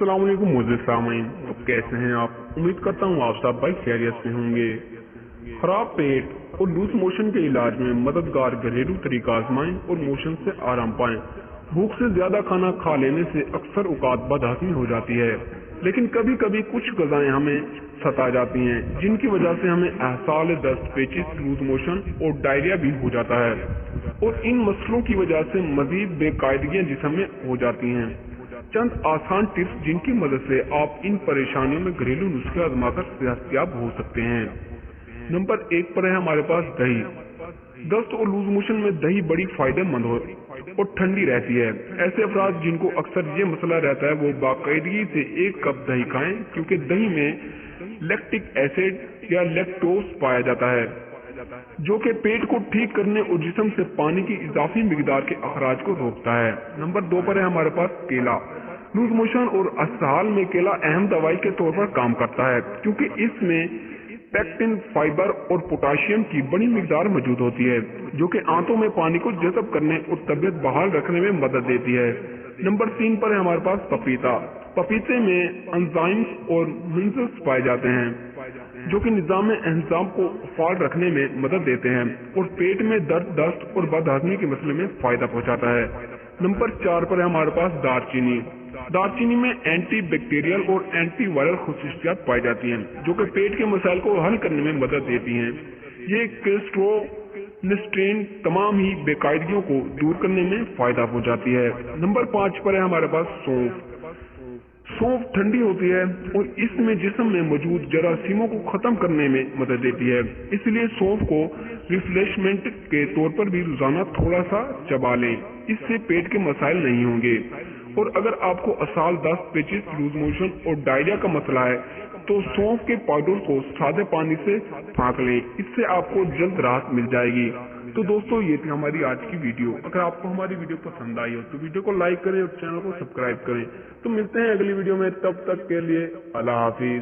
अस्सलाम वालेकुम मोअज़्ज़िज़ सामीन। तो कैसे हैं आप? उम्मीद करता हूँ आप सब भाई खैरियत से होंगे। खराब पेट और लूज मोशन के इलाज में मददगार घरेलू तरीका आजमाएं और मोशन से आराम पाएं। भूख से ज्यादा खाना खा लेने से अक्सर औकात बदहजमी हो जाती है, लेकिन कभी कभी कुछ ग़िज़ाएं हमें सता जाती हैं, जिनकी वजह से हमें एहसास दस्त, पेचिश, लूज मोशन और डायरिया भी हो जाता है। और इन मसलों की वजह से मजीद बेकायदगियां जिस्म में हो जाती हैं। चंद आसान टिप्स जिनकी मदद से आप इन परेशानियों में घरेलू नुस्खे आजमाकर सेहतयाब हो सकते हैं। नंबर 1 पर है हमारे पास दही। दस्त और लूज मोशन में दही बड़ी फायदेमंद हो और ठंडी रहती है। ऐसे अफराद जिनको अक्सर ये मसला रहता है वो बाकायदगी से 1 कप दही खाएं, क्योंकि दही में लैक्टिक एसिड या लैक्टोज पाया जाता है, जो कि पेट को ठीक करने और जिस्म से पानी की इजाफी मिकदार के अखराज को रोकता है। नंबर 2 पर है हमारे पास केला। लूज मोशन और असहाल में केला अहम दवाई के तौर पर काम करता है, क्योंकि इसमें पेक्टिन, फाइबर और पोटाशियम की बड़ी मिकदार मौजूद होती है, जो कि आंतों में पानी को जज़ब करने और तबीयत बहाल रखने में मदद देती है। नंबर 3 पर है हमारे पास पपीता। पपीते में एंजाइम्स और मिनरल्स पाए जाते हैं, जो कि निज़ाम एंजाम को फाल रखने में मदद देते हैं और पेट में दर्द, दस्त और बदहजमी के मसले में फायदा पहुंचाता है। नंबर 4 पर है हमारे पास दालचीनी। दालचीनी में एंटी बैक्टीरियल और एंटी वायरल खुसूसियात पाई जाती हैं, जो कि पेट के मसाइल को हल करने में मदद देती हैं। ये कोलेस्ट्रोल तमाम ही बेकायदगियों को दूर करने में फायदा पहुंचाती है। नंबर 5 पर है हमारे पास सौंफ। सौंफ ठंडी होती है और इसमें जिस्म में मौजूद जरासीमों को खत्म करने में मदद देती है, इसलिए सौंफ को रिफ्रेशमेंट के तौर पर भी रोजाना थोड़ा सा चबा लें। इससे पेट के मसाइल नहीं होंगे। और अगर आपको असाल, दस्त, पेचिश, लूज मोशन और डायरिया का मसला है तो सौंफ के पाउडर को सादे पानी से फाँक लें, इससे आपको जल्द राहत मिल जाएगी। तो दोस्तों, ये थी हमारी आज की वीडियो। अगर आपको हमारी वीडियो पसंद आई हो तो वीडियो को लाइक करें और चैनल को सब्सक्राइब करें। तो मिलते हैं अगली वीडियो में, तब तक के लिए अल्लाह हाफिज।